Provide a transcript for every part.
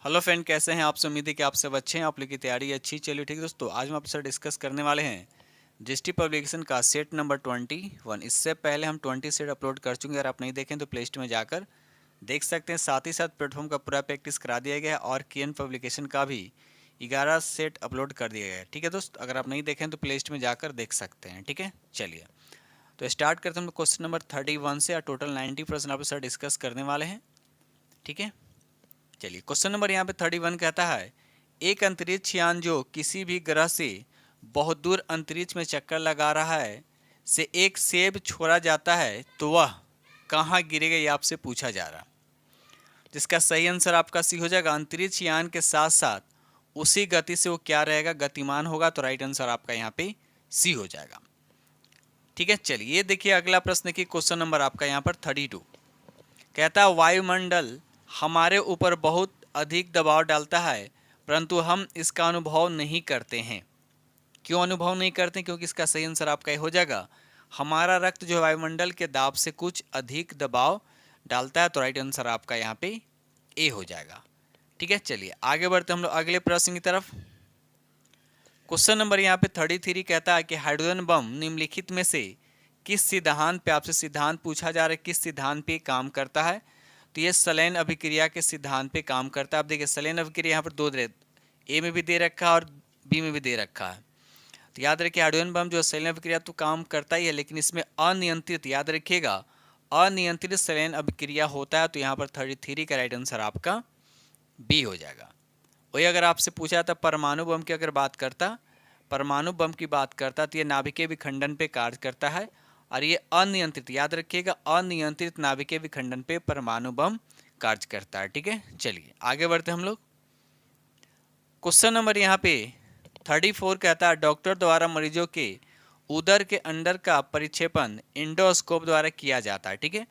Hello friend, कैसे हैं आप? से उम्मीद है कि आप सब अच्छे हैं, आप लोग की तैयारी अच्छी। चलिए ठीक है दोस्तों, आज हम आपके साथ डिस्कस करने वाले हैं जीएसटी पब्लिकेशन का सेट नंबर 21। इससे पहले हम 20 सेट अपलोड कर चुके हैं। अगर आप नहीं देखें तो प्ले स्टोर में जाकर देख सकते हैं। साथ ही साथ प्लेटफॉर्म का पूरा प्रैक्टिस करा दिया गया है और केएन पब्लिकेशन का भी 11 सेट अपलोड कर दिया गया है। ठीक है दोस्त, अगर आप नहीं देखें तो प्ले स्टोर में जाकर देख सकते हैं। ठीक है, चलिए तो स्टार्ट करते हैं हम क्वेश्चन नंबर 31 से। टोटल 90% आपके साथ डिस्कस करने वाले हैं। ठीक है, चलिए क्वेश्चन नंबर यहाँ पे 31 कहता है, एक अंतरिक्ष यान जो किसी भी ग्रह से बहुत दूर अंतरिक्ष में चक्कर लगा रहा है से एक सेब छोड़ा जाता है तो वह कहाँ गिरेगा, ये आपसे पूछा जा रहा। जिसका सही आंसर आपका सी हो जाएगा। अंतरिक्ष यान के साथ साथ उसी गति से वो क्या रहेगा, गतिमान होगा। तो राइट आंसर आपका यहाँ पे सी हो जाएगा। ठीक है, चलिए देखिए अगला प्रश्न की क्वेश्चन नंबर आपका यहाँ पर 32 कहता है, वायुमंडल हमारे ऊपर बहुत अधिक दबाव डालता है परंतु हम इसका अनुभव नहीं करते हैं। क्यों अनुभव नहीं करते? क्योंकि इसका सही आंसर आपका ये हो जाएगा, हमारा रक्त जो वायुमंडल के दाब से कुछ अधिक दबाव डालता है। तो राइट आंसर आपका यहाँ पे ए हो जाएगा। ठीक है, चलिए आगे बढ़ते हम लोग अगले प्रश्न की तरफ। क्वेश्चन नंबर यहाँ पे 33 कहता है कि हाइड्रोजन बम निम्नलिखित में से किस सिद्धांत पे, आपसे सिद्धांत पूछा जा रहा है, किस सिद्धांत पे काम करता है? तो ये सलेन अभिक्रिया के सिद्धांत पे काम करता है। आप देखिए सलेन अभिक्रिया यहाँ पर दो ए में भी दे रखा है और बी में भी दे रखा है। तो याद रखिए हाइड्रोजन बम जो सलेन अभिक्रिया तो काम करता ही है, लेकिन इसमें अनियंत्रित, याद रखिएगा अनियंत्रित सलेन अभिक्रिया होता है। तो यहाँ पर 33 का राइट आंसर आपका बी हो जाएगा। वही अगर आपसे पूछा था परमाणु बम की अगर बात करता, परमाणु बम की बात करता तो ये नाभिकीय विखंडन पे कार्य करता है और ये अनियंत्रित, याद रखिएगा अनियंत्रित नाभिकीय विखंडन पे परमाणु बम कार्य करता है। ठीक है, चलिए आगे बढ़ते हम लोग। क्वेश्चन नंबर यहाँ पे 34 कहता है, डॉक्टर द्वारा मरीजों के उदर के अंदर का परिक्षेपण इंडोस्कोप द्वारा किया जाता है। ठीक है,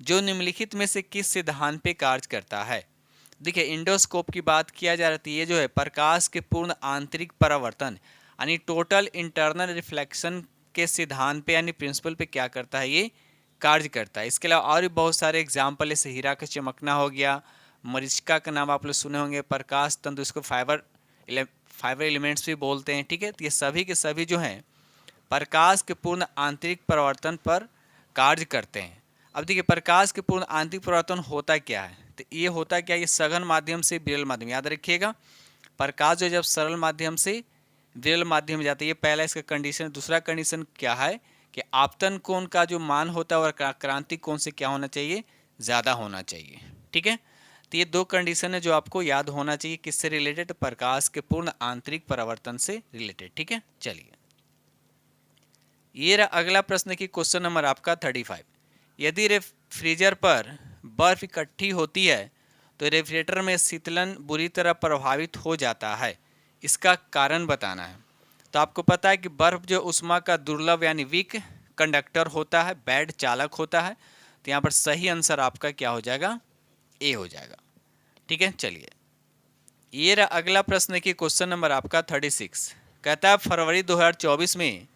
जो निम्नलिखित में से किस सिद्धांत पे कार्य करता है? देखिए इंडोस्कोप की बात किया जा रही है, ये जो है प्रकाश के पूर्ण आंतरिक परावर्तन यानी टोटल इंटरनल रिफ्लेक्शन के सिद्धांत पे यानी प्रिंसिपल पे क्या करता है, ये कार्य करता है। इसके अलावा और भी बहुत सारे एग्जाम्पल, जैसे हीरा का चमकना हो गया, मरीचिका का नाम आप लोग सुने होंगे, प्रकाश तंतु, इसको फाइबर एलिमेंट्स भी बोलते हैं। ठीक है, तो ये सभी के सभी जो हैं प्रकाश के पूर्ण आंतरिक परावर्तन पर कार्य करते हैं। अब देखिए प्रकाश के पूर्ण आंतरिक परावर्तन होता क्या है? तो ये होता क्या है, ये सघन माध्यम से विरल माध्यम, याद रखिएगा प्रकाश जो जब सरल माध्यम से विरल माध्यम में जाता है, ये पहला इसका कंडीशन। दूसरा कंडीशन क्या है कि आपतन कोण का जो मान होता है और क्रांतिक कोण से क्या होना चाहिए, ज़्यादा होना चाहिए। ठीक है, तो ये दो कंडीशन है जो आपको याद होना चाहिए। किससे रिलेटेड? प्रकाश के पूर्ण आंतरिक परावर्तन से रिलेटेड। ठीक है, चलिए ये रहा अगला प्रश्न की क्वेश्चन नंबर आपका 35। यदि रेफ्रिजरेटर पर बर्फ इकट्ठी होती है तो रेफ्रिजरेटर में शीतलन बुरी तरह प्रभावित हो जाता है, इसका कारण बताना है। तो आपको पता है कि बर्फ जो उष्मा का दुर्लभ यानी वीक कंडक्टर होता है, बैड चालक होता है। तो यहाँ पर सही आंसर आपका क्या हो जाएगा, ए हो जाएगा। ठीक है, चलिए ये रहा अगला प्रश्न की क्वेश्चन नंबर आपका 36 कहता है, फरवरी 2024 में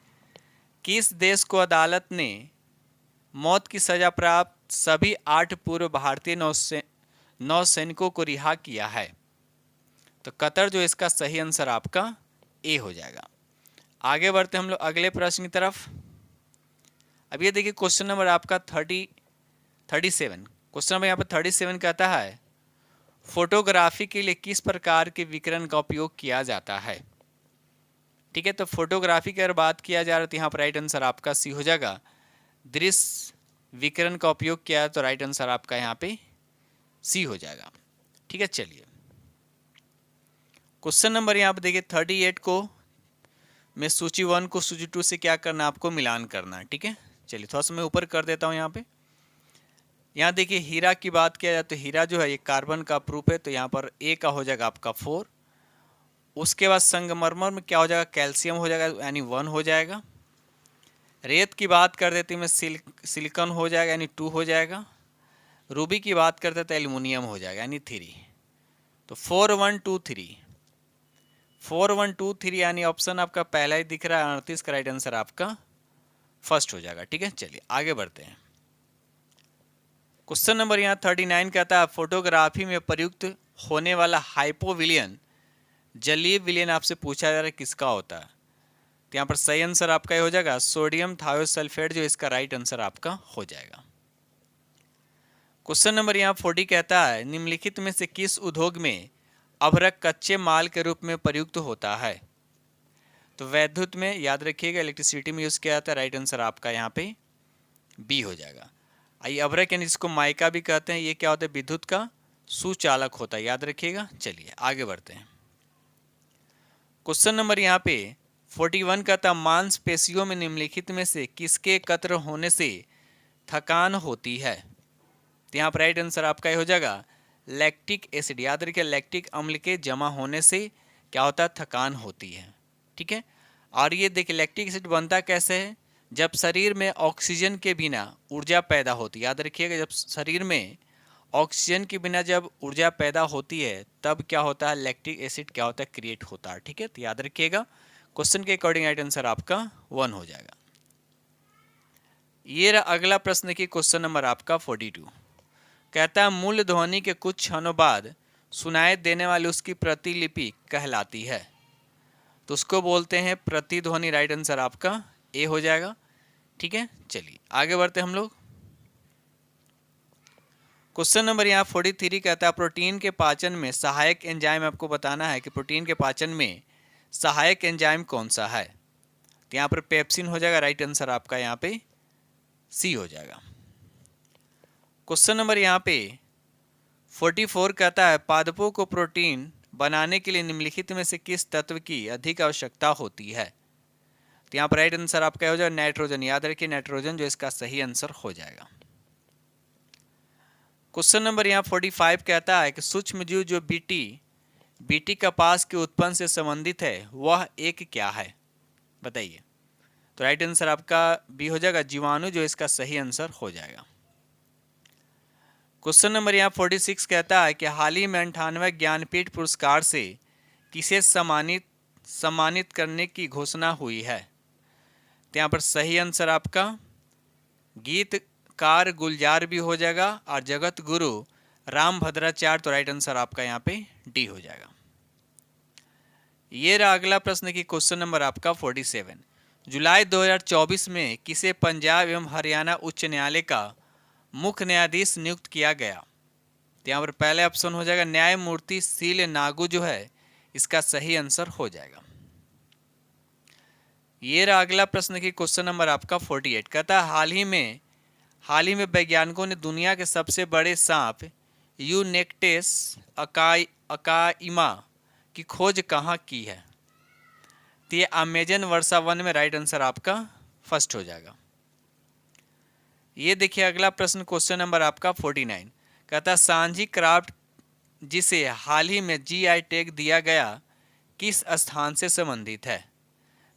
किस देश को अदालत ने मौत की सजा प्राप्त सभी 8 पूर्व भारतीय नौसैनिकों को रिहा किया है? तो कतर जो इसका सही आंसर आपका ए हो जाएगा। आगे बढ़ते हम लोग अगले प्रश्न की तरफ। अब ये देखिए क्वेश्चन नंबर आपका 37 क्वेश्चन नंबर यहाँ पर 37 कहता है, फोटोग्राफी के लिए किस प्रकार के विकिरण का उपयोग किया जाता है? ठीक है, तो फोटोग्राफी की अगर बात किया जा रहा है तो यहाँ पर राइट आंसर आपका सी हो जाएगा, दृश्य विकिरण का उपयोग किया है। तो राइट आंसर आपका यहाँ पे सी हो जाएगा। ठीक है, चलिए क्वेश्चन नंबर यहाँ पे देखिए 38 को मैं सूची 1 को सूची 2 से क्या करना है, आपको मिलान करना है। ठीक है, चलिए थोड़ा सा मैं ऊपर कर देता हूँ। यहाँ पे यहाँ देखिए हीरा की बात किया जाए तो हीरा जो है ये कार्बन का प्रूफ है, तो यहाँ पर ए का हो जाएगा आपका 4। उसके बाद संगमरमर में क्या हो जाएगा, कैल्शियम हो जाएगा यानी 1 हो जाएगा। रेत की बात कर देते मैं सिलिकॉन हो जाएगा यानी 2 हो जाएगा। रूबी की बात करते तो एल्युमिनियम हो जाएगा यानी 3। तो 4 1 2 3 4 1 2 3 यानी ऑप्शन आपका पहला ही दिख रहा है, 38 का राइट आंसर आपका फर्स्ट हो जाएगा। ठीक है, चलिए आगे बढ़ते हैं। क्वेश्चन नंबर यहाँ 39 कहता है, फोटोग्राफी में प्रयुक्त होने वाला हाइपोविलियन जलीय विलयन आपसे पूछा जा रहा है किसका होता है, तो यहाँ पर सही आंसर आपका ये हो जाएगा सोडियम थायोसल्फेट, जो इसका राइट आंसर आपका हो जाएगा। क्वेश्चन नंबर यहाँ 40 कहता है निम्नलिखित में से किस उद्योग में अभ्रक कच्चे माल के रूप में प्रयुक्त होता है। तो वैद्युत में, याद रखिएगा इलेक्ट्रिसिटी में यूज किया जाता है, राइट आंसर आपका यहाँ पे बी हो जाएगा। आइए अभ्रक यानी जिसको माइका भी कहते हैं, ये क्या होता है, विद्युत का सुचालक होता है, याद रखिएगा। चलिए आगे बढ़ते हैं। क्वेश्चन नंबर यहाँ पे 41 कहता मांसपेशियों में निम्नलिखित में से किसके एकत्र होने से थकान होती है। तो यहाँ पर राइट आंसर आपका ये हो जाएगा लैक्टिक एसिड, याद रखिए लैक्टिक अम्ल के जमा होने से क्या होता है, थकान होती है। ठीक है, और ये देखिए लैक्टिक एसिड बनता कैसे है, जब शरीर में ऑक्सीजन के बिना ऊर्जा पैदा होती है, याद रखिएगा जब शरीर में ऑक्सीजन के बिना जब ऊर्जा पैदा होती है तब क्या होता है, लैक्टिक एसिड क्या होता है, क्रिएट होता है। ठीक है, तो याद रखिएगा क्वेश्चन के अकॉर्डिंग राइट आंसर आपका 1 हो जाएगा। ये रहा अगला प्रश्न की क्वेश्चन नंबर आपका 42 कहता है मूल ध्वनि के कुछ क्षणों बाद सुनाई देने वाली उसकी प्रतिलिपि कहलाती है। तो उसको बोलते हैं प्रतिध्वनि, राइट आंसर आपका ए हो जाएगा। ठीक है, चलिए आगे बढ़ते हम लोग। क्वेश्चन नंबर यहाँ 43 कहता है प्रोटीन के पाचन में सहायक एंजाइम, आपको बताना है कि प्रोटीन के पाचन में सहायक एंजाइम कौन सा है। तो यहाँ पर पेप्सिन हो जाएगा, राइट आंसर आपका यहाँ पे सी हो जाएगा। क्वेश्चन नंबर यहाँ पे 44 कहता है पादपों को प्रोटीन बनाने के लिए निम्नलिखित में से किस तत्व की अधिक आवश्यकता होती है। तो यहाँ पर राइट आंसर आपका हो जाएगा नाइट्रोजन, याद रखिए नाइट्रोजन जो इसका सही आंसर हो जाएगा। क्वेश्चन नंबर यहाँ 45 कहता है कि सूक्ष्म जीव जो बीटी कपास के उत्पन्न से संबंधित है वह एक क्या है, बताइए। तो राइट आंसर आपका बी हो जाएगा जीवाणु, जो इसका सही आंसर हो जाएगा। क्वेश्चन नंबर यहाँ 46 कहता है कि हाल ही में 98वें ज्ञानपीठ पुरस्कार से किसे सम्मानित करने की घोषणा हुई है। तो यहाँ पर सही आंसर आपका गीतकार गुलजार भी हो जाएगा और जगत गुरु रामभद्राचार्य, तो राइट आंसर आपका यहाँ पे डी हो जाएगा। ये रहा अगला प्रश्न की क्वेश्चन नंबर आपका 47 जुलाई 2024 में किसे पंजाब एवं हरियाणा उच्च न्यायालय का मुख्य न्यायाधीश नियुक्त किया गया। तो यहाँ पर पहले ऑप्शन हो जाएगा न्यायमूर्ति सील नागू, जो है इसका सही आंसर हो जाएगा। ये रहा अगला प्रश्न की क्वेश्चन नंबर आपका 48 कहता है हाल ही में वैज्ञानिकों ने दुनिया के सबसे बड़े सांप यूनेक्टेस अकाइमा की खोज कहाँ की है। तो ये अमेजन वर्षा वन में, राइट आंसर आपका फर्स्ट हो जाएगा। ये देखिए अगला प्रश्न क्वेश्चन नंबर आपका 49 कहता सांझी क्राफ्ट जिसे हाल ही में जीआई टैग दिया गया किस स्थान से संबंधित है।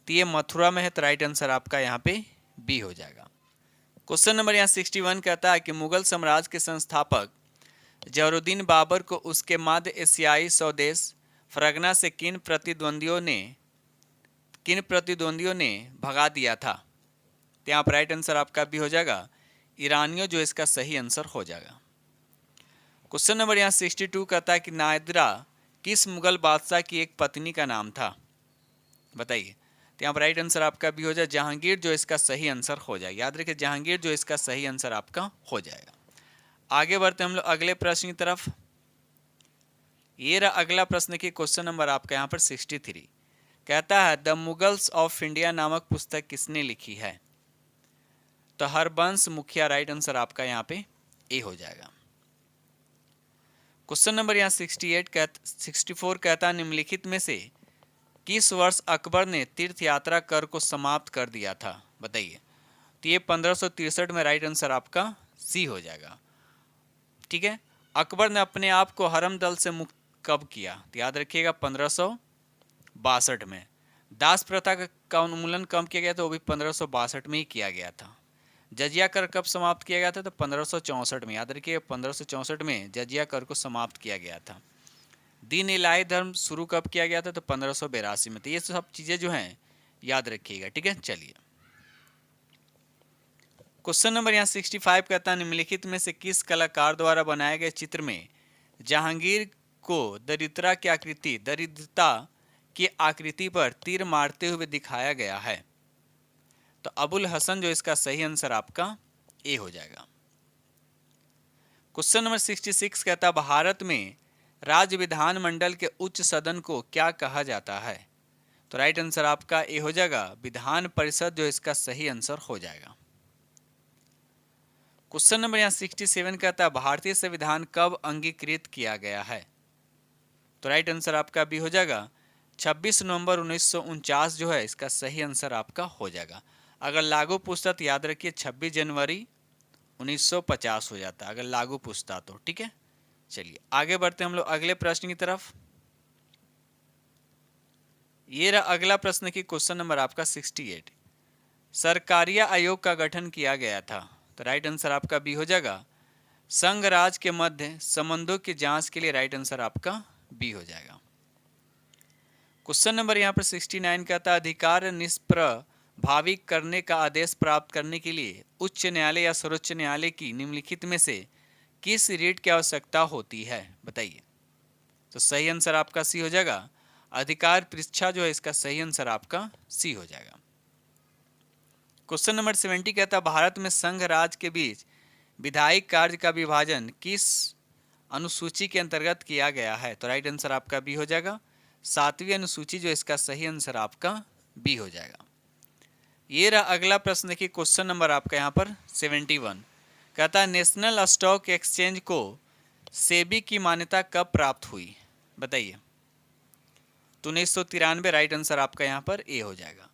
तो ये मथुरा में है, तो राइट आंसर आपका यहाँ पे बी हो जाएगा। क्वेश्चन नंबर यहाँ 61 कहता है कि मुगल साम्राज्य के संस्थापक जहरुद्दीन बाबर को उसके मध्य एशियाई स्वदेश फरगना से किन प्रतिद्वंदियों ने भगा दिया था। तो यहाँ पर राइट आंसर आपका भी हो जाएगा ईरानियों, जो इसका सही आंसर हो जाएगा। क्वेश्चन नंबर यहाँ 62 कहता है कि नादिरा किस मुगल बादशाह की एक पत्नी का नाम था, बताइए। तो यहाँ पर राइट आंसर आपका भी हो जाए जहांगीर, जो इसका सही आंसर हो जाएगा। याद रखिए जहांगीर, जो इसका सही आंसर आपका हो जाएगा। आगे बढ़ते हम लोग अगले प्रश्न की तरफ। ये रहा अगला प्रश्न की क्वेश्चन नंबर आपका यहाँ पर 63 कहता है द मुगल्स ऑफ इंडिया नामक पुस्तक किसने लिखी है। तो हरबंश मुखिया, राइट आंसर आपका यहाँ पे ए हो जाएगा। क्वेश्चन नंबर यहाँ 64 कहता है निम्नलिखित में से किस वर्ष अकबर ने तीर्थ यात्रा कर को समाप्त कर दिया था, बताइए। तो ये 1563 में, राइट आंसर आपका सी हो जाएगा। ठीक है, अकबर ने अपने आप को हरम दल से मुक्त कब किया। तो याद रखिएगा 1562 में। दास प्रथा का उन्मूलन कब किया गया था, वो भी 1562 में ही किया गया था। जजिया कर कब समाप्त किया गया था, तो 1564 में। याद रखिए 1564 में जजिया कर को समाप्त किया गया था। दीन इलाही धर्म शुरू कब किया गया था, तो 1582 में। तो ये सब चीज़ें जो हैं याद रखिएगा। ठीक है, चलिए क्वेश्चन नंबर यहाँ 65 कहता है निम्नलिखित में से किस कलाकार द्वारा बनाए गए चित्र में जहांगीर को दरिद्रता की आकृति पर तीर मारते हुए दिखाया गया है। तो अबुल हसन जो इसका सही आंसर आपका ए हो जाएगा। क्वेश्चन नंबर 66 कहता है भारत में राज्य विधानमंडल के उच्च सदन को क्या कहा जाता है? तो राइट आंसर आपका ए हो जाएगा विधान परिषद जो इसका सही आंसर हो जाएगा। क्वेश्चन नंबर यहाँ 67 कहता है भारतीय संविधान कब अंगीकृत किया गया है? तो राइट आंसर आपका बी हो जाएगा 26 नवंबर 1949 जो है इसका सही आंसर आपका हो जाएगा। अगर लागू पूछता तो याद रखिए 26 जनवरी 1950 हो जाता अगर लागू पूछता तो, ठीक है। चलिए आगे बढ़ते हम लोग अगले प्रश्न की तरफ। ये रहा अगला प्रश्न की क्वेश्चन नंबर आपका 68। सरकारिया आयोग का गठन किया गया था। तो राइट आंसर आपका बी हो जाएगा संघ राज्य के मध्य संबंधों की जांच के लिए राइट आंसर आपका बी हो जाएगा। क्वेश्चन नंबर यहाँ पर 69 कहता है अधिकार निष्प्रभावी करने का आदेश प्राप्त करने के लिए उच्च न्यायालय या सर्वोच्च न्यायालय की निम्नलिखित में से किस रीट की आवश्यकता होती है? बताइए। तो सही आंसर आपका सी हो जाएगा अधिकार परीक्षा जो है इसका सही आंसर आपका सी हो जाएगा। क्वेश्चन नंबर 70 कहता है भारत में संघ राज्य के बीच विधायिक कार्य का विभाजन किस अनुसूची के अंतर्गत किया गया है? तो राइट आंसर आपका बी हो जाएगा 7वीं अनुसूची जो इसका सही आंसर आपका बी हो जाएगा। ये रहा अगला प्रश्न की क्वेश्चन नंबर आपका यहाँ पर 71 कहता है नेशनल स्टॉक एक्सचेंज को सेबी की मान्यता कब प्राप्त हुई? बताइए। तो 1993 राइट आंसर आपका यहाँ पर ए हो जाएगा।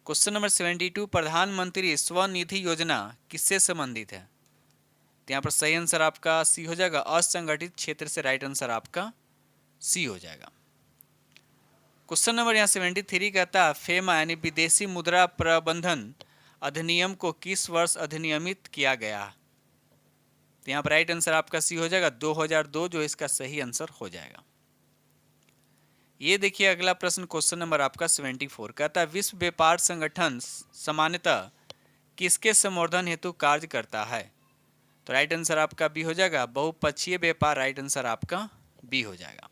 क्वेश्चन नंबर 72 प्रधानमंत्री स्वनिधि योजना किससे संबंधित है? तो यहाँ पर सही आंसर आपका सी हो जाएगा असंगठित क्षेत्र से राइट आंसर आपका सी हो जाएगा। क्वेश्चन नंबर यहाँ 73 कहता है फेमा यानी विदेशी मुद्रा प्रबंधन अधिनियम को किस वर्ष अधिनियमित किया गया? तो यहाँ पर राइट आंसर आपका सी हो जाएगा 2002 जो इसका सही आंसर हो जाएगा। ये देखिए अगला प्रश्न क्वेश्चन नंबर आपका 74 कहता है विश्व व्यापार संगठन सामान्यतः किसके संवर्धन हेतु कार्य करता है? तो राइट आंसर आपका बी हो जाएगा बहुपक्षीय व्यापार राइट आंसर आपका बी हो जाएगा।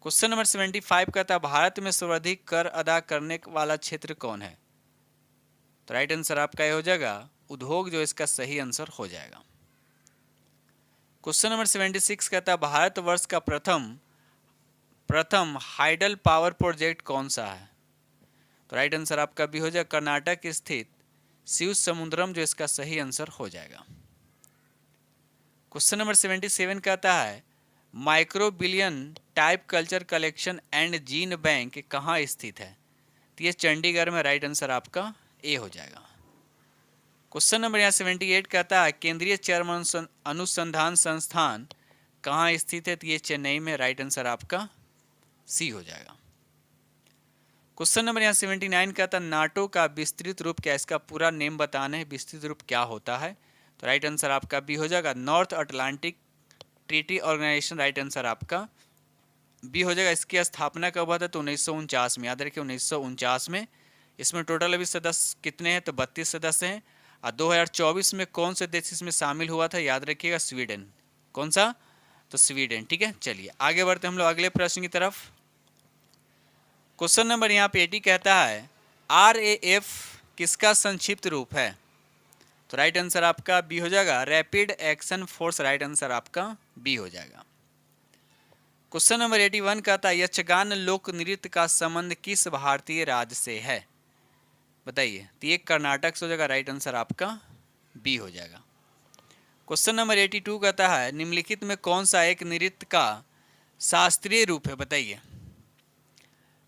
क्वेश्चन नंबर 75 कहता है भारत में सर्वाधिक कर अदा करने वाला क्षेत्र कौन है? तो राइट आंसर आपका ये हो जाएगा उद्योग जो इसका सही आंसर हो जाएगा। क्वेश्चन नंबर 76 कहता है भारतवर्ष का प्रथम हाइडल पावर प्रोजेक्ट कौन सा है? तो राइट आंसर आपका भी हो जाएगा कर्नाटक स्थित शिव समुद्रम जो इसका सही आंसर हो जाएगा। क्वेश्चन नंबर 77 कहता है micro billion type culture collection and gene bank कहाँ स्थित है? तो ये चंडीगढ़ में राइट आंसर आपका ए हो जाएगा। क्वेश्चन नंबर यहाँ 78 कहता है केंद्रीय चर्म अनुसंधान संस्थान कहाँ स्थित है? तो ये चेन्नई में राइट आंसर आपका सी हो जाएगा। क्वेश्चन नंबर यहाँ 79 कहता है नाटो का विस्तृत रूप क्या? इसका पूरा नेम बताना है विस्तृत रूप क्या होता है? तो राइट आंसर आपका बी हो जाएगा North Atlantic Treaty Organisation right answer आपका बी हो जाएगा। इसकी स्थापना कब हुआ था? तो 1949 में। याद रखिए 1949 में। इसमें टोटल अभी सदस्य कितने हैं? तो 32 सदस्य हैं। और 2024 में कौन से देश इसमें शामिल हुआ था? याद रखिएगा स्वीडन। कौन सा? तो स्वीडन, ठीक है। चलिए आगे बढ़ते हम लोग अगले प्रश्न की तरफ। क्वेश्चन नंबर यहाँ पे 80 कहता है RAF किसका संक्षिप्त रूप है? तो राइट आंसर आपका बी हो जाएगा rapid action force right answer आपका बी हो जाएगा। क्वेश्चन नंबर 81 कहता है यक्षगान लोक नृत्य का संबंध किस भारतीय राज्य से है? बताइए। तो ये कर्नाटक से हो जाएगा राइट आंसर आपका बी हो जाएगा। क्वेश्चन नंबर 82 कहता है निम्नलिखित में कौन सा एक नृत्य का शास्त्रीय रूप है? बताइए।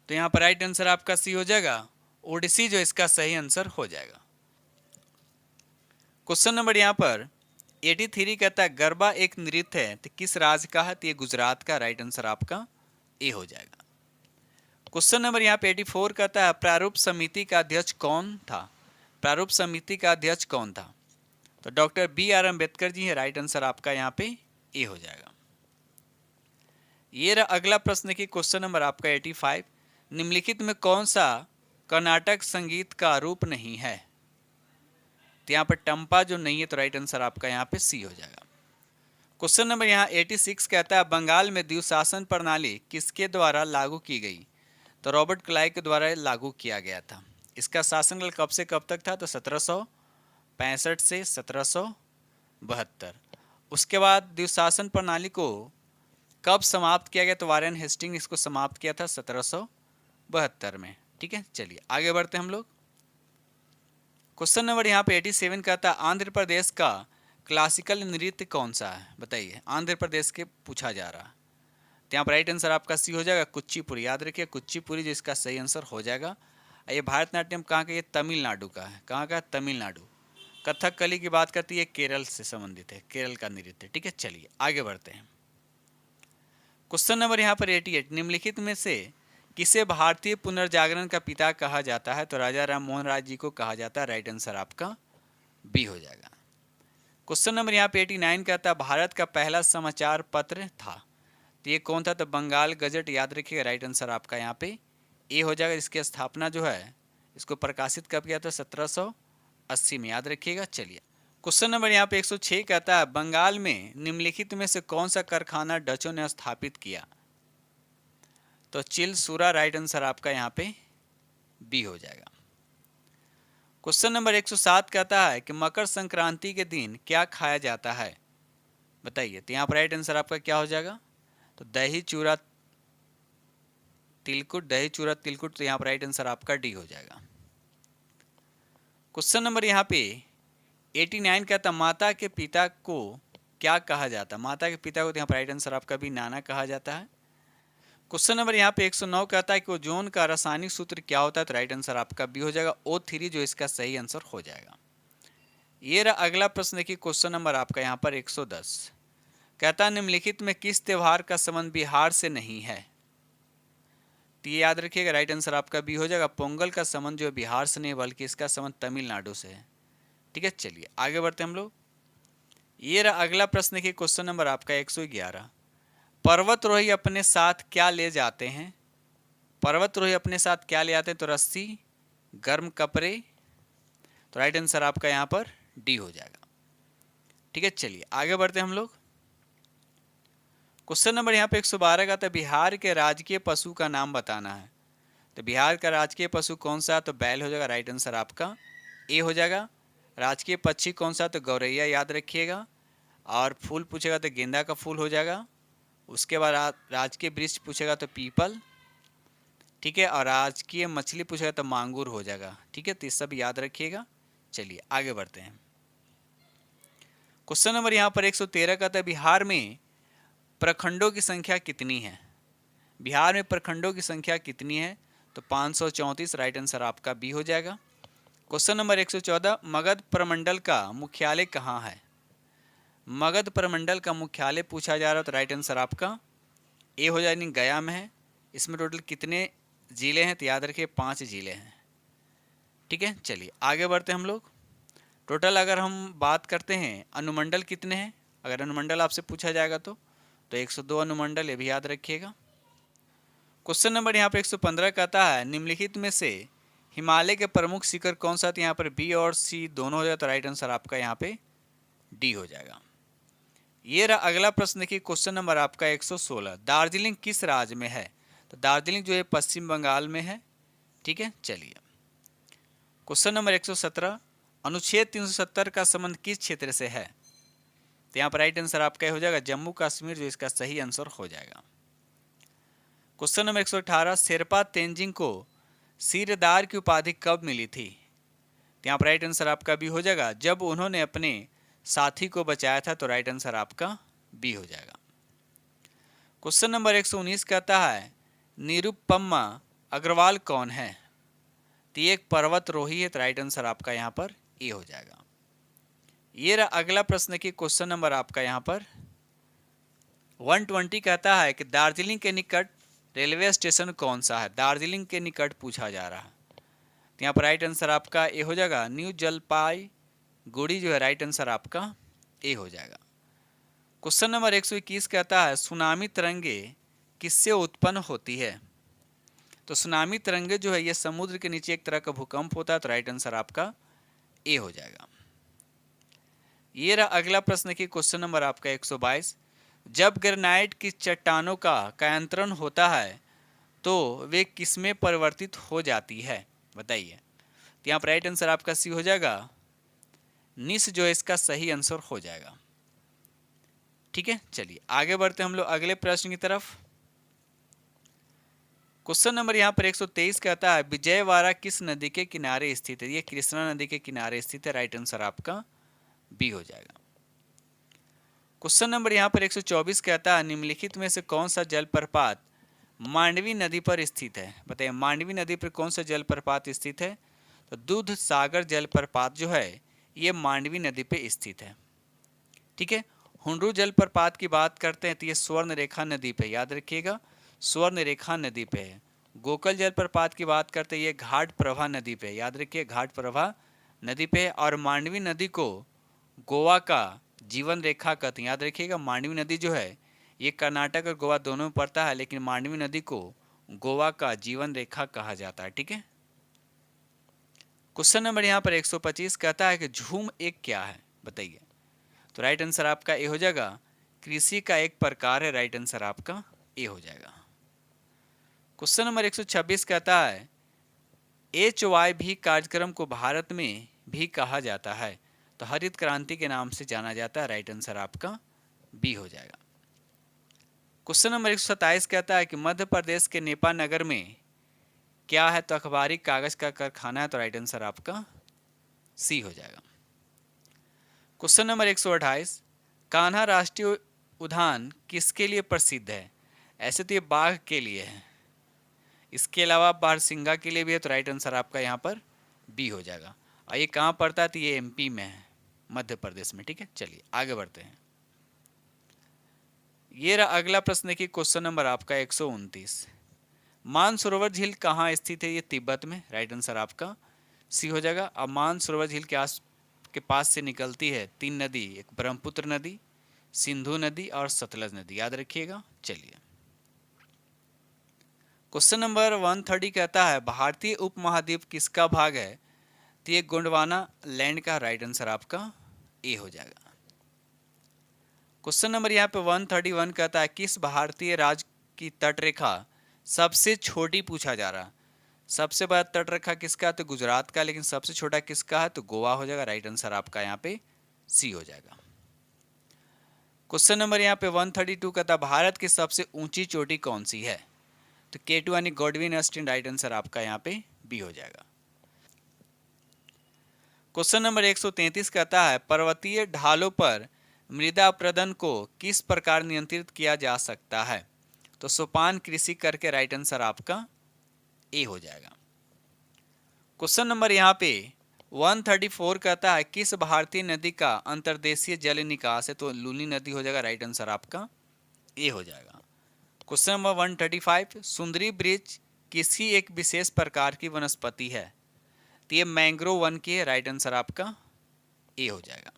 तो यहाँ पर राइट आंसर आपका सी हो जाएगा ओडिसी जो इसका सही आंसर हो जाएगा। क्वेश्चन नंबर यहाँ पर 83 कहता है गरबा एक नृत्य है तो किस राज्य का है? तो ये गुजरात का राइट आंसर आपका ए हो जाएगा। क्वेश्चन नंबर यहाँ पे 84 कहता है प्रारूप समिति का अध्यक्ष कौन था? प्रारूप समिति का अध्यक्ष कौन था? तो डॉक्टर BR अम्बेडकर जी है राइट आंसर आपका यहाँ पे ए हो जाएगा। ये रहा अगला प्रश्न की क्वेश्चन नंबर आपका 85 निम्नलिखित में कौन सा कर्नाटक संगीत का रूप नहीं है? तो यहाँ पर टम्पा जो नहीं है तो राइट आंसर आपका यहाँ पे सी हो जाएगा। क्वेश्चन नंबर यहाँ 86 कहता है बंगाल में द्विशासन प्रणाली किसके द्वारा लागू की गई? तो रॉबर्ट क्लाइव के द्वारा लागू किया गया था। इसका शासनकाल कब से कब तक था? तो 1765 से 1772। उसके बाद द्विशासन प्रणाली को कब समाप्त किया गया? तो वारेन हेस्टिंग इसको समाप्त किया था 1772 में। ठीक है, चलिए आगे बढ़ते हैं हम लोग। क्वेश्चन नंबर यहाँ पे 87 कहता है आंध्र प्रदेश का क्लासिकल नृत्य कौन सा है? बताइए, आंध्र प्रदेश के पूछा जा रहा है। तो यहाँ पर राइट आंसर आपका सी हो जाएगा कुचिपुड़ी। याद रखिए कुचिपुड़ी जो इसका सही आंसर हो जाएगा। ये भारतनाट्यम कहाँ का? ये तमिलनाडु का है। कहाँ का? तमिलनाडु। कथकली की बात करती है, केरल से संबंधित है, केरल का नृत्य। ठीक है, चलिए आगे बढ़ते हैं। क्वेश्चन नंबर यहाँ पर 88 निम्नलिखित में से किसे भारतीय पुनर्जागरण का पिता कहा जाता है? तो राजा राम मोहन राय जी को कहा जाता है। राइट आंसर आपका बी हो जाएगा। क्वेश्चन नंबर यहाँ पे 89 कहता है भारत का पहला समाचार पत्र था, तो ये कौन था? तो बंगाल गजट। याद रखिएगा, राइट आंसर आपका यहाँ पे ए हो जाएगा। इसकी स्थापना जो है इसको प्रकाशित कब किया था? 1780 में। याद रखिएगा। चलिए क्वेश्चन नंबर यहाँ पे 106 कहता है बंगाल में निम्नलिखित में से कौन सा कारखाना डचों ने स्थापित किया? तो चिलसूरा। राइट आंसर आपका यहाँ पे बी हो जाएगा। क्वेश्चन नंबर 107 कहता है कि मकर संक्रांति के दिन क्या खाया जाता है? बताइए। तो यहाँ पर राइट आंसर आपका क्या हो जाएगा? तो दही चूरा तिलकुट, दही चूरा तिलकुट। तो यहाँ पर राइट आंसर आपका डी हो जाएगा। क्वेश्चन नंबर यहाँ पे 89 कहता माता के पिता को क्या कहा जाता है? माता के पिता को तो यहाँ पर राइट आंसर आपका भी नाना कहा जाता है। क्वेश्चन नंबर यहाँ पे 109 कहता है कि ओजोन का रासायनिक सूत्र क्या होता है? तो राइट आंसर आपका बी हो जाएगा O3 जो इसका सही आंसर हो जाएगा। ये रहा अगला प्रश्न देखिए। क्वेश्चन नंबर आपका यहाँ पर 110 कहता है निम्नलिखित में किस त्योहार का संबंध बिहार से नहीं है? तो ये याद रखिएगा, राइट आंसर आपका बी हो जाएगा। पोंगल का संबंध जो है बिहार से नहीं बल्कि इसका संबंध तमिलनाडु से है। ठीक है, चलिए आगे बढ़ते हैं हम लोग। ये रहा अगला प्रश्न देखिए। क्वेश्चन नंबर आपका 111 पर्वतरोही अपने साथ क्या ले जाते हैं? पर्वतरोही अपने साथ क्या ले आते हैं? तो रस्सी, गर्म कपड़े। तो राइट आंसर आपका यहाँ पर डी हो जाएगा। ठीक है, चलिए आगे बढ़ते हैं हम लोग। क्वेश्चन नंबर यहाँ पे 112 का था बिहार के राजकीय पशु का नाम बताना है। तो बिहार का राजकीय पशु कौन सा? तो बैल हो जाएगा। राइट आंसर आपका ए हो जाएगा। राजकीय पक्षी कौन सा? तो गौरैया। याद रखिएगा। और फूल पूछेगा तो गेंदा का फूल हो जाएगा। उसके बाद राजकीय वृक्ष पूछेगा तो पीपल। ठीक है, और राजकीय मछली पूछेगा तो मांगूर हो जाएगा। ठीक है, तो ये सब याद रखिएगा। चलिए आगे बढ़ते हैं। क्वेश्चन नंबर यहाँ पर 113 का था बिहार में प्रखंडों की संख्या कितनी है? बिहार में प्रखंडों की संख्या कितनी है? तो 534। राइट आंसर आपका बी हो जाएगा। क्वेश्चन नंबर 114 मगध प्रमंडल का मुख्यालय कहाँ है? मगध प्रमंडल का मुख्यालय पूछा जा रहा है। तो राइट आंसर आपका ए हो जाएगा, गया में है। इसमें टोटल कितने जिले हैं? तो याद रखिए 5 जिले हैं। ठीक है, चलिए आगे बढ़ते हैं हम लोग। टोटल अगर हम बात करते हैं अनुमंडल कितने हैं, अगर अनुमंडल आपसे पूछा जाएगा तो 102 अनुमंडल, ये भी याद रखिएगा। क्वेश्चन नंबर यहाँ पे 115 कहता है निम्नलिखित में से हिमालय के प्रमुख शिखर कौन सा? तो यहाँ पर बी और सी दोनों हो जाए। तो राइट आंसर आपका यहाँ पे डी हो जाएगा। ये रहा अगला प्रश्न देखिए। क्वेश्चन नंबर आपका 116 दार्जिलिंग किस राज्य में है? तो दार्जिलिंग जो है पश्चिम बंगाल में है। ठीक है, चलिए क्वेश्चन नंबर 117 अनुच्छेद 370 का संबंध किस क्षेत्र से है? तो यहाँ पर राइट आंसर आपका हो जाएगा जम्मू कश्मीर, जो इसका सही आंसर हो जाएगा। क्वेश्चन नंबर 118 शेरपा तेंजिंग को सिरदार की उपाधि कब मिली थी? तो यहाँ पर राइट आंसर आपका बी हो जाएगा जब उन्होंने अपने साथी को बचाया था। तो राइट आंसर आपका बी हो जाएगा। क्वेश्चन नंबर 119 कहता है निरुपमा अग्रवाल कौन है? तो ये एक पर्वतरोही है। तो राइट आंसर आपका यहाँ पर ए हो जाएगा। ये रहा अगला प्रश्न की क्वेश्चन नंबर आपका यहाँ पर 120 कहता है कि दार्जिलिंग के निकट रेलवे स्टेशन कौन सा है? दार्जिलिंग के निकट पूछा जा रहा है। तो यहाँ पर राइट आंसर आपका ए हो जाएगा न्यू जलपाईगुड़ी जो है। राइट आंसर आपका ए हो जाएगा। क्वेश्चन नंबर 121 कहता है सुनामी तरंगे किससे उत्पन्न होती है? तो सुनामी तरंगे जो है ये समुद्र के नीचे एक तरह का भूकंप होता है। तो राइट आंसर आपका ए हो जाएगा। ये रहा अगला प्रश्न की क्वेश्चन नंबर आपका 122। जब ग्रेनाइट की चट्टानों का कायांतरण होता है तो वे किसमें परिवर्तित हो जाती है, बताइए। तो यहाँ पर राइट आंसर आपका सी हो जाएगा, निस जो इसका सही आंसर हो जाएगा। ठीक है, चलिए आगे बढ़ते हम लोग अगले प्रश्न की तरफ। क्वेश्चन नंबर यहाँ पर 123 कहता है विजयवाड़ा किस नदी के किनारे स्थित है। ये कृष्णा नदी के किनारे स्थित है, राइट आंसर आपका बी हो जाएगा। क्वेश्चन नंबर यहाँ पर 124 कहता है निम्नलिखित में से कौन सा जलप्रपात मांडवी नदी पर स्थित है, बताइए। मांडवी नदी पर कौन सा जलप्रपात स्थित है, तो दूध सागर जलप्रपात जो है ये मांडवी नदी पे स्थित है। ठीक है, हुंडरू जलप्रपात की बात करते हैं तो ये स्वर्ण रेखा नदी पे, याद रखिएगा स्वर्ण रेखा नदी पे है। गोकल जलप्रपात की बात करते हैं ये घाट प्रभा नदी पे, याद रखिए घाट प्रभा नदी पे है। और मांडवी नदी को गोवा का जीवन रेखा कहते हैं, याद रखिएगा मांडवी नदी जो है ये कर्नाटक और गोवा दोनों में पड़ता है, लेकिन मांडवी नदी को गोवा का जीवन रेखा कहा जाता है। ठीक है, क्वेश्चन नंबर यहाँ पर 125 कहता है कि झूम एक क्या है, बताइए। तो राइट आंसर आपका ए हो जाएगा, कृषि का एक प्रकार है, राइट आंसर आपका ए हो जाएगा। क्वेश्चन नंबर 126 कहता है HYV कार्यक्रम को भारत में भी कहा जाता है, तो हरित क्रांति के नाम से जाना जाता है, राइट आंसर आपका बी हो जाएगा। क्वेश्चन नंबर 127 कहता है कि मध्य प्रदेश के नेपा नगर में क्या है, तो अखबारी कागज का कारखाना है, तो राइट आंसर आपका सी हो जाएगा। क्वेश्चन नंबर 128 कान्हा राष्ट्रीय उद्यान किसके लिए प्रसिद्ध है, ऐसे तो ये बाघ के लिए है, इसके अलावा बारहसिंगा के लिए भी है, तो राइट आंसर आपका यहाँ पर बी हो जाएगा। और ये कहाँ पड़ता है, तो ये MP में है, मध्य प्रदेश में। ठीक है, चलिए आगे बढ़ते हैं। ये रहा अगला प्रश्न की क्वेश्चन नंबर आपका 129। मानसरोवर झील कहाँ स्थित है, ये तिब्बत में, राइट आंसर आपका सी हो जाएगा। अब मानसरोवर झील के पास से निकलती है 3 नदी, एक ब्रह्मपुत्र नदी, सिंधु नदी और सतलज नदी, याद रखिएगा। चलिए क्वेश्चन नंबर 130 कहता है भारतीय उपमहाद्वीप किसका भाग है, तो ये गोंडवाना लैंड का, राइट आंसर आपका ए हो जाएगा। क्वेश्चन नंबर यहाँ पे 131 कहता है किस भारतीय राज्य की तटरेखा सबसे छोटी, पूछा जा रहा। सबसे बड़ा तटरेखा किसका, तो गुजरात का, लेकिन सबसे छोटा किसका है, तो गोवा हो जाएगा, राइट आंसर आपका यहाँ पे सी हो जाएगा। क्वेश्चन नंबर यहाँ पे 132 कहता है भारत की सबसे ऊंची चोटी कौन सी है, तो K2 यानी गॉडविन ऑस्टिन, राइट आंसर आपका यहाँ पे बी हो जाएगा। क्वेश्चन नंबर 133 कहता है पर्वतीय ढालों पर मृदा अपरदन को किस प्रकार नियंत्रित किया जा सकता है, तो सोपान कृषि करके, राइट आंसर आपका ए हो जाएगा। क्वेश्चन नंबर यहाँ पे 134 कहता है किस भारतीय नदी का अंतर्देशीय जल निकास है, तो लूनी नदी हो जाएगा, राइट आंसर आपका ए हो जाएगा। क्वेश्चन नंबर 135 सुंदरी वृक्ष किसी एक विशेष प्रकार की वनस्पति है, तो ये मैंग्रोव वन की है, राइट आंसर आपका ए हो जाएगा।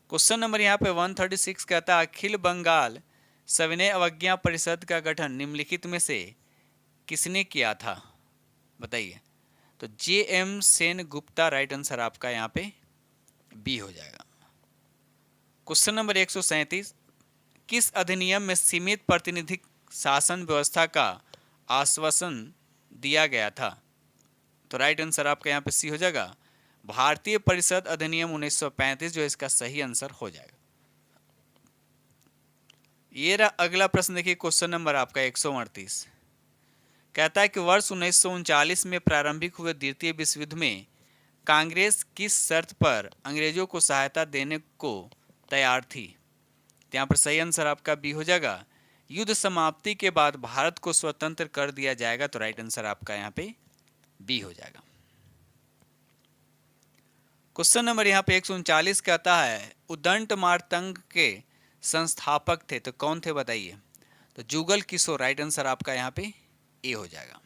क्वेश्चन नंबर यहाँ पे 136 कहता है अखिल बंगाल सविनय अवज्ञा परिषद का गठन निम्नलिखित में से किसने किया था, बताइए। तो JM Sen Gupta, right answer आपका यहाँ पे बी हो जाएगा। क्वेश्चन नंबर 137 किस अधिनियम में सीमित प्रतिनिधिक शासन व्यवस्था का आश्वासन दिया गया था, तो राइट आंसर आपका यहाँ पे सी हो जाएगा, भारतीय परिषद अधिनियम 1935 जो इसका सही आंसर हो जाएगा। ये रहा अगला प्रश्न देखिए क्वेश्चन नंबर आपका 138 कहता है कि वर्ष 1939 में प्रारंभिक हुए द्वितीय विश्व युद्ध में कांग्रेस किस शर्त पर अंग्रेजों को सहायता देने को तैयार थी, तो यहाँ पर सही आंसर आपका बी हो जाएगा, युद्ध समाप्ति के बाद भारत को स्वतंत्र कर दिया जाएगा, तो राइट आंसर आपका यहाँ पे बी हो जाएगा। क्वेश्चन नंबर यहाँ पे 139 कहता है उदंत मार्तंग के संस्थापक थे, तो कौन थे बताइए, तो जुगल किशोर, राइट आंसर आपका यहाँ पे ए हो जाएगा।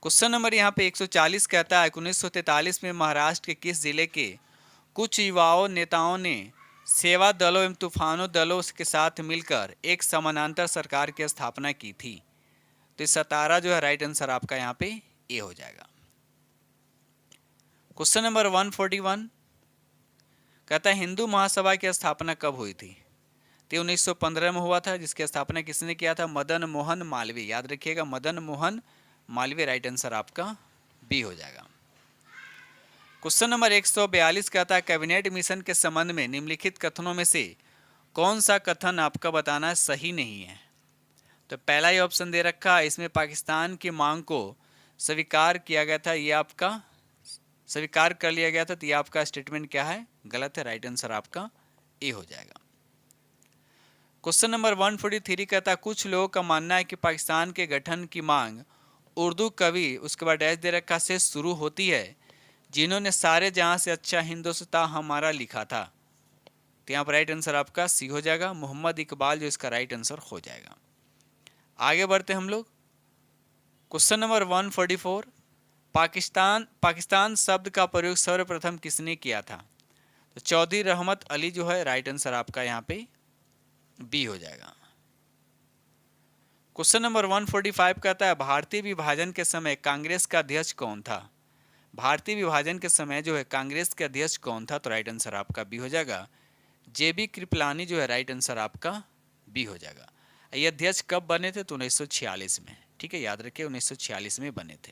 क्वेश्चन नंबर यहाँ पे 140 कहता है 1943 में महाराष्ट्र के किस जिले के कुछ युवाओं नेताओं ने सेवा दलों एवं तूफानों दलों के साथ मिलकर एक समानांतर सरकार की स्थापना की थी, तो सतारा जो है, राइट आंसर आपका यहाँ पे ए हो जाएगा। क्वेश्चन नंबर 141 कहता है हिंदू महासभा की स्थापना कब हुई थी? तो 1915 में हुआ था, जिसकी स्थापना किसने किया था? मदन मोहन मालवीय। याद रखिएगा, मदन मोहन मालवीय। राइट आंसर आपका बी हो जाएगा। क्वेश्चन नंबर 142 कहता है कैबिनेट मिशन के संबंध में निम्नलिखित कथनों में से कौन सा कथन आपका बताना सही नहीं है? तो पहला ही ऑप्शन दे रखा है, इसमें पाकिस्तान की मांग को स्वीकार किया गया था, ये आपका स्वीकार कर लिया गया था, तो ये आपका स्टेटमेंट क्या है? गलत है। राइट आंसर आपका ए हो जाएगा। क्वेश्चन नंबर 143 कहता है कुछ लोगों का मानना है कि पाकिस्तान के गठन की मांग उर्दू कवि, उसके बाद डैश दे रखा, से शुरू होती है जिन्होंने सारे जहां से अच्छा हिंदुस्तान हमारा लिखा था। तो यहाँ पर राइट आंसर आपका सी हो जाएगा, मोहम्मद इकबाल जो इसका राइट आंसर हो जाएगा। आगे बढ़ते हम लोग। क्वेश्चन नंबर 144 पाकिस्तान शब्द का प्रयोग सर्वप्रथम किसने किया था? तो चौधरी रहमत अली जो है, राइट आंसर आपका यहाँ पे बी हो जाएगा। क्वेश्चन नंबर 145 कहता है भारतीय विभाजन के समय कांग्रेस का अध्यक्ष कौन था? भारतीय विभाजन के समय जो है कांग्रेस के अध्यक्ष कौन था? तो राइट आंसर आपका बी हो जाएगा, जेबी कृपलानी जो है, राइट आंसर आपका बी हो जाएगा। ये अध्यक्ष कब बने थे? तो 1946 में। ठीक है, याद रखिए 1946 में बने थे।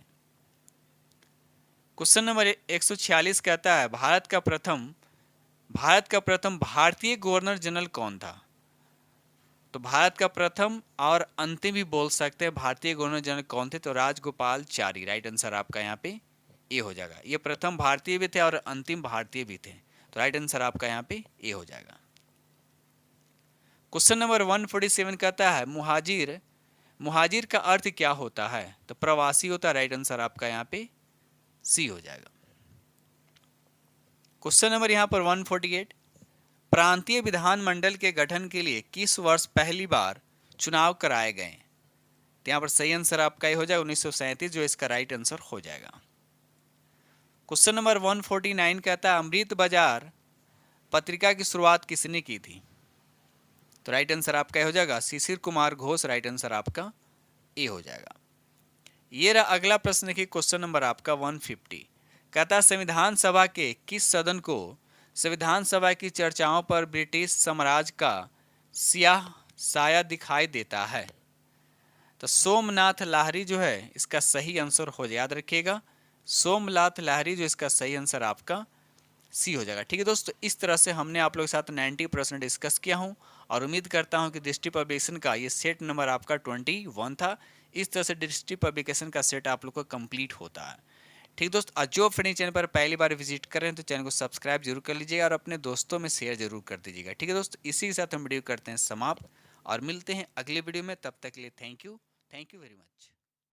क्वेश्चन नंबर 146 कहता है भारत का प्रथम भारतीय गवर्नर जनरल कौन था? तो भारत का प्रथम और अंतिम भी बोल सकते हैं, भारतीय गवर्नर जनरल कौन थे? तो राजगोपालचारी। राइट आंसर आपका यहाँ पे ए हो जाएगा। ये प्रथम भारतीय भी थे और अंतिम भारतीय भी थे, तो राइट आंसर आपका यहाँ पे ए हो जाएगा। क्वेश्चन नंबर 147 कहता है मुहाजिर का अर्थ क्या होता है? तो प्रवासी होता है। राइट आंसर आपका यहाँ पे सी हो जाएगा। क्वेश्चन नंबर यहाँ पर 148 प्रांतीय विधानमंडल के गठन के लिए किस वर्ष पहली बार चुनाव कराए गए? तो यहाँ पर सही आंसर आपका ये हो जाएगा 1937, जो इसका राइट आंसर हो जाएगा। क्वेश्चन नंबर 149 कहता है अमृत बाजार पत्रिका की शुरुआत किसने की थी? तो राइट आंसर आपका ये हो जाएगा शिशिर कुमार घोष। राइट आंसर आपका ए हो जाएगा। ये रहा अगला प्रश्न की क्वेश्चन नंबर आपका 150 कहता है संविधान सभा के किस सदन को संविधान सभा की चर्चाओं पर ब्रिटिश साम्राज्य का स्याह साया दिखाई देता है? तो सोमनाथ लाहिरी जो है इसका सही आंसर हो जाए, याद रखिएगा, सोमनाथ लाहिरी जो इसका सही आंसर आपका सी हो जाएगा। ठीक है दोस्तों, इस तरह से हमने आप लोगों के साथ 90% डिस्कस किया हूं और उम्मीद करता हूं कि दृष्टि पब्लिकेशन का ये सेट नंबर आपका 21 था। इस तरह से दृष्टि पब्लिकेशन का सेट आप लोग को कंप्लीट होता है। ठीक दोस्तों, जो फ्रेंड चैनल पर पहली बार विजिट कर रहे हैं तो चैनल को सब्सक्राइब जरूर कर लीजिएगा और अपने दोस्तों में शेयर जरूर कर दीजिएगा। ठीक है दोस्तों, इसी के साथ हम वीडियो करते हैं समाप्त और मिलते हैं अगले वीडियो में। तब तक के लिए थैंक यू वेरी मच।